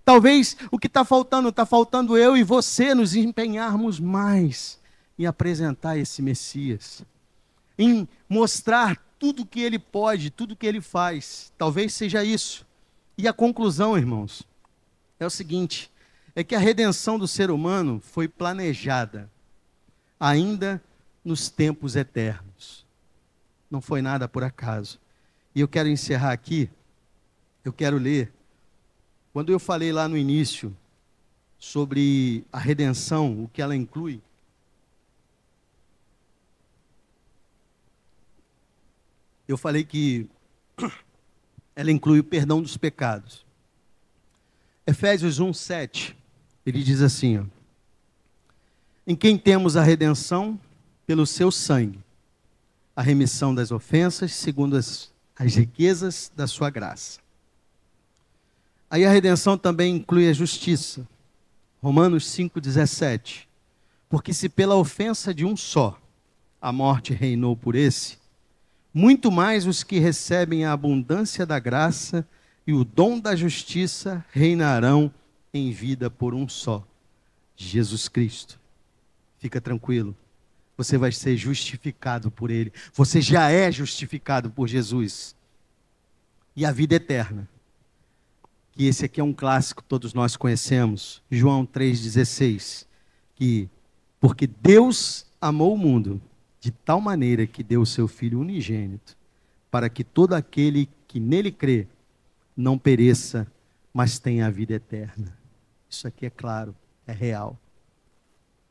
Talvez o que está faltando eu e você nos empenharmos mais em apresentar esse Messias, em mostrar tudo que ele pode, tudo que ele faz. Talvez seja isso. E a conclusão, irmãos, é o seguinte, é que a redenção do ser humano foi planejada ainda nos tempos eternos. Não foi nada por acaso. E eu quero encerrar aqui, eu quero ler. Quando eu falei lá no início sobre a redenção, o que ela inclui, eu falei que ela inclui o perdão dos pecados. Efésios 1:7, ele diz assim, em quem temos a redenção pelo seu sangue, a remissão das ofensas, segundo as riquezas da sua graça. Aí a redenção também inclui a justiça. Romanos 5:17. Porque se pela ofensa de um só a morte reinou por esse, muito mais os que recebem a abundância da graça e o dom da justiça reinarão em vida por um só, Jesus Cristo. Fica tranquilo, você vai ser justificado por Ele. Você já é justificado por Jesus. E a vida eterna, que esse aqui é um clássico, todos nós conhecemos, João 3,16, que porque Deus amou o mundo de tal maneira que deu o seu Filho unigênito, para que todo aquele que nele crê não pereça, mas tenha a vida eterna. Isso aqui é claro, é real.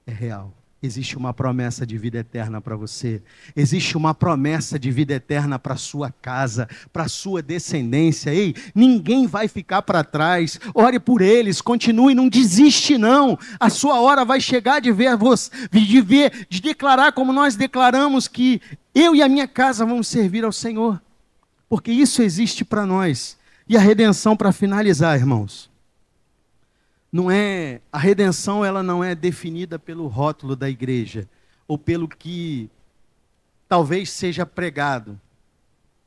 É real. Existe uma promessa de vida eterna para você. Existe uma promessa de vida eterna para a sua casa, para a sua descendência. Ei, ninguém vai ficar para trás. Ore por eles, continue, não desiste não. A sua hora vai chegar de ver você, de declarar como nós declaramos que eu e a minha casa vamos servir ao Senhor. Porque isso existe para nós. E a redenção, para finalizar, irmãos, a redenção ela não é definida pelo rótulo da igreja, ou pelo que talvez seja pregado,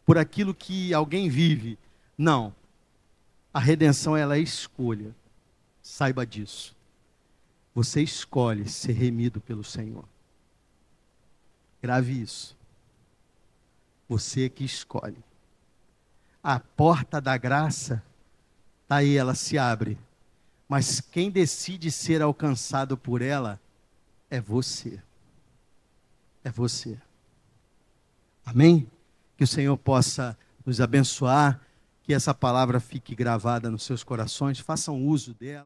por aquilo que alguém vive. Não. A redenção ela é escolha. Saiba disso. Você escolhe ser remido pelo Senhor. Grave isso. Você que escolhe. A porta da graça, está aí, ela se abre. Mas quem decide ser alcançado por ela é você. É você. Amém? Que o Senhor possa nos abençoar, que essa palavra fique gravada nos seus corações, façam uso dela.